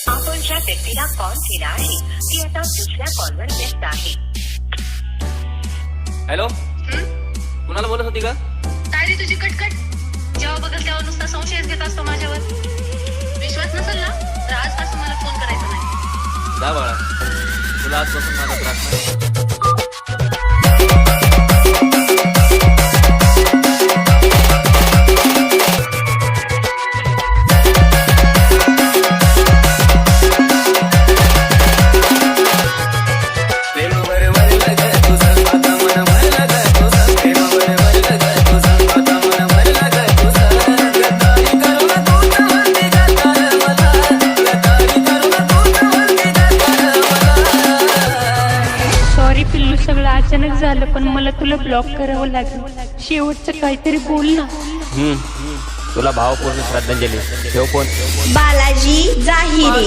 आपण ज्या व्यक्तीला कॉल केला आहे ती आता दुसऱ्या कॉलवर व्यस्त आहे. हॅलो, कुणाला बोलत होती का? काय रे तुझी कटकट? जेव्हा बघल तेव्हा नुसता संशयच घेत असतो माझ्यावर. विश्वास नसेल ना तर आजपासून मला फोन करायचा नाही. जा बाळा, तुला आजपासून माझा त्रास नाही. सगळं अचानक झालं, पण मला तुला ब्लॉक करावं लागेल. शेवटचं काहीतरी बोल ना. तुला भावपूर्ण श्रद्धांजली. ठेव फोन. बालाजी जाहिरे.